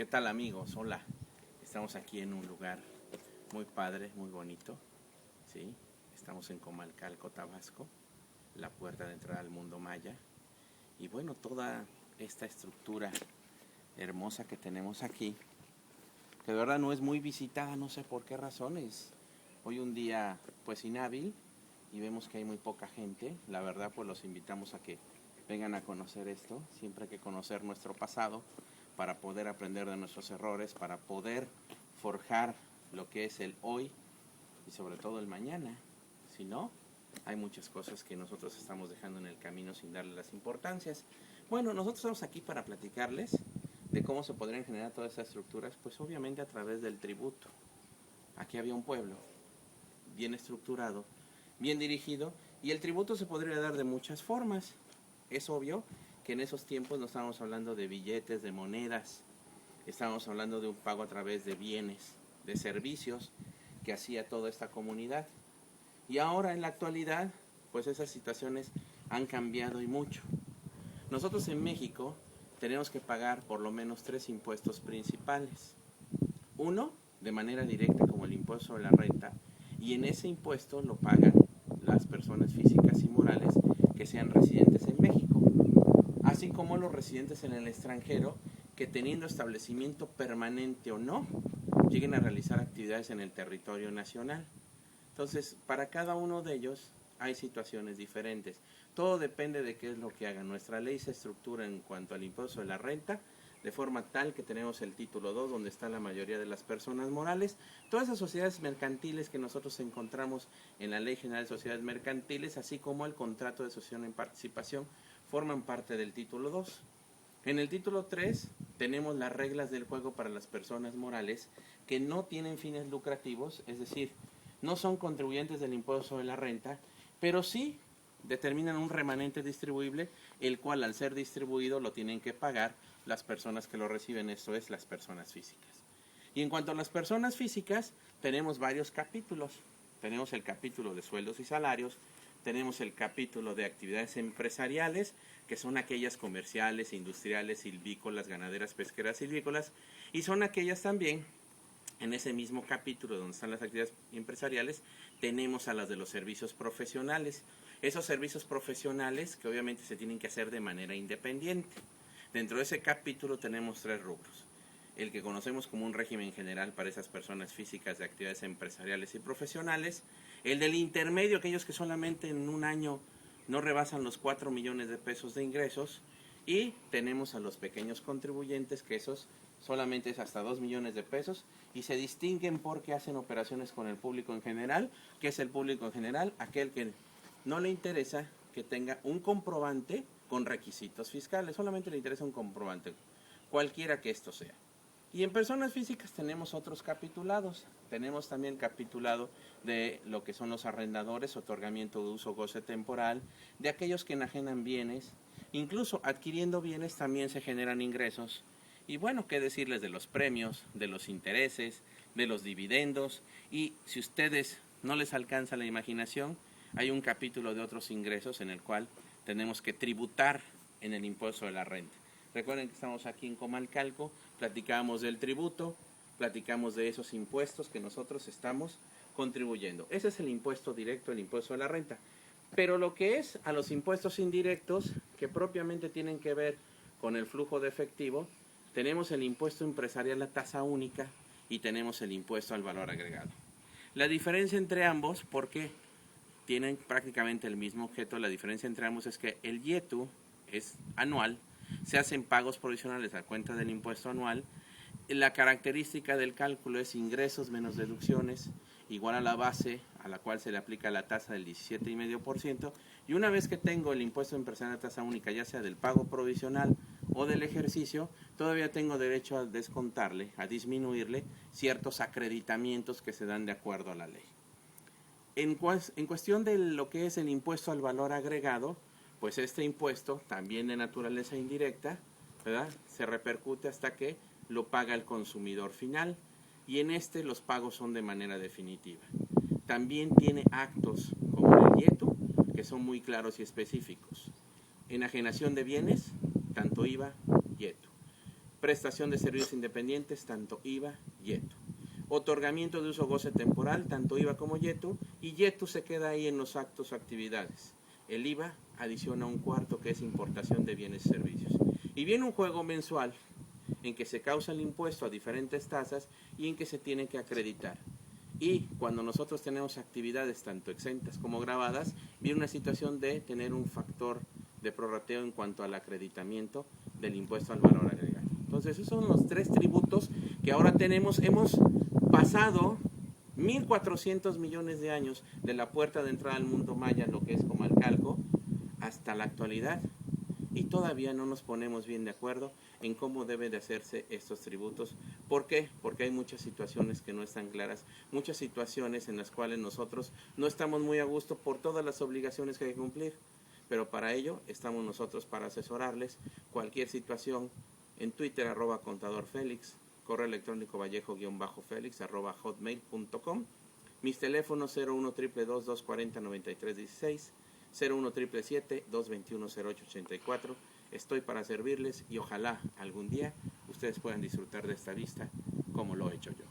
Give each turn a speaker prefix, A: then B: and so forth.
A: ¿Qué tal, amigos? Hola. Estamos aquí en un lugar muy padre, muy bonito. ¿Sí? Estamos en Comalcalco, Tabasco, la puerta de entrada al mundo maya. Y bueno, toda esta estructura hermosa que tenemos aquí, que de verdad no es muy visitada, no sé por qué razones. Hoy un día pues inhábil y vemos que hay muy poca gente. La verdad pues los invitamos a que vengan a conocer esto. Siempre hay que conocer nuestro pasado para poder aprender de nuestros errores, para poder forjar lo que es el hoy y sobre todo el mañana. Si no, hay muchas cosas que nosotros estamos dejando en el camino sin darle las importancias. Bueno, nosotros estamos aquí para platicarles de cómo se podrían generar todas esas estructuras, pues obviamente a través del tributo. Aquí había un pueblo bien estructurado, bien dirigido, y el tributo se podría dar de muchas formas. Es obvio que en esos tiempos no estábamos hablando de billetes, de monedas, estábamos hablando de un pago a través de bienes, de servicios que hacía toda esta comunidad. Y ahora en la actualidad, pues esas situaciones han cambiado y mucho. Nosotros en México tenemos que pagar por lo menos 3 impuestos principales. Uno, de manera directa, como el impuesto sobre la renta, y en ese impuesto lo pagan las personas físicas y morales que sean residentes en México, así como los residentes en el extranjero que, teniendo establecimiento permanente o no, lleguen a realizar actividades en el territorio nacional. Entonces, para cada uno de ellos hay situaciones diferentes. Todo depende de qué es lo que hagan. Nuestra ley se estructura en cuanto al impuesto de la renta, de forma tal que tenemos el título 2, donde está la mayoría de las personas morales. Todas esas sociedades mercantiles que nosotros encontramos en la Ley General de Sociedades Mercantiles, así como el contrato de asociación en participación, forman parte del título 2. En el título 3 tenemos las reglas del juego para las personas morales que no tienen fines lucrativos, es decir, no son contribuyentes del impuesto sobre la renta, pero sí determinan un remanente distribuible, el cual al ser distribuido lo tienen que pagar las personas que lo reciben, esto es, las personas físicas. Y en cuanto a las personas físicas, tenemos varios capítulos. Tenemos el capítulo de sueldos y salarios, tenemos el capítulo de actividades empresariales, que son aquellas comerciales, industriales, silvícolas, ganaderas, pesqueras, silvícolas, y son aquellas también, en ese mismo capítulo donde están las actividades empresariales, tenemos a las de los servicios profesionales. Esos servicios profesionales que obviamente se tienen que hacer de manera independiente. Dentro de ese capítulo tenemos 3 rubros. El que conocemos como un régimen general para esas personas físicas de actividades empresariales y profesionales. El del intermedio, aquellos que solamente en un año no rebasan los 4 millones de pesos de ingresos. Y tenemos a los pequeños contribuyentes, que esos solamente es hasta 2 millones de pesos y se distinguen porque hacen operaciones con el público en general. ¿Qué es el público en general? Aquel que no le interesa que tenga un comprobante con requisitos fiscales, solamente le interesa un comprobante, cualquiera que esto sea. Y en personas físicas tenemos otros capitulados. Tenemos también capitulado de lo que son los arrendadores, otorgamiento de uso, goce temporal, de aquellos que enajenan bienes. Incluso adquiriendo bienes también se generan ingresos. Y bueno, qué decirles de los premios, de los intereses, de los dividendos. Y si ustedes no les alcanza la imaginación, hay un capítulo de otros ingresos en el cual tenemos que tributar en el impuesto de la renta. Recuerden que estamos aquí en Comalcalco, platicamos del tributo, platicamos de esos impuestos que nosotros estamos contribuyendo. Ese es el impuesto directo, el impuesto de la renta. Pero lo que es a los impuestos indirectos, que propiamente tienen que ver con el flujo de efectivo, tenemos el impuesto empresarial, la tasa única, y tenemos el impuesto al valor agregado. La diferencia entre ambos, porque tienen prácticamente el mismo objeto, la diferencia entre ambos es que el IETU es anual, se hacen pagos provisionales a cuenta del impuesto anual. La característica del cálculo es ingresos menos deducciones, igual a la base a la cual se le aplica la tasa del 17,5%, y una vez que tengo el impuesto empresarial a tasa única, ya sea del pago provisional o del ejercicio, todavía tengo derecho a descontarle, a disminuirle ciertos acreditamientos que se dan de acuerdo a la ley. En cuestión de lo que es el impuesto al valor agregado, pues este impuesto, también de naturaleza indirecta, ¿verdad?, se repercute hasta que lo paga el consumidor final, y en este los pagos son de manera definitiva. También tiene actos como el IETU, que son muy claros y específicos. Enajenación de bienes, tanto IVA, IETU. Prestación de servicios independientes, tanto IVA, YETU. Otorgamiento de uso goce temporal, tanto IVA como YETU, y YETU se queda ahí en los actos o actividades. El IVA adiciona un cuarto, que es importación de bienes y servicios. Y viene un juego mensual en que se causa el impuesto a diferentes tasas y en que se tiene que acreditar. Y cuando nosotros tenemos actividades tanto exentas como grabadas, viene una situación de tener un factor de prorrateo en cuanto al acreditamiento del impuesto al valor agregado. Entonces, esos son los tres tributos que ahora tenemos. Hemos pasado 1.400 millones de años de la puerta de entrada al mundo maya, lo que es Comalcalco, hasta la actualidad. Y todavía no nos ponemos bien de acuerdo en cómo deben de hacerse estos tributos. ¿Por qué? Porque hay muchas situaciones que no están claras, muchas situaciones en las cuales nosotros no estamos muy a gusto por todas las obligaciones que hay que cumplir. Pero para ello estamos nosotros para asesorarles cualquier situación en Twitter, @contadorfelix, correo electrónico vallejo_felix@hotmail.com. Mis teléfonos 01-222-240-9316, 01-777-221-0884. Estoy para servirles y ojalá algún día ustedes puedan disfrutar de esta vista como lo he hecho yo.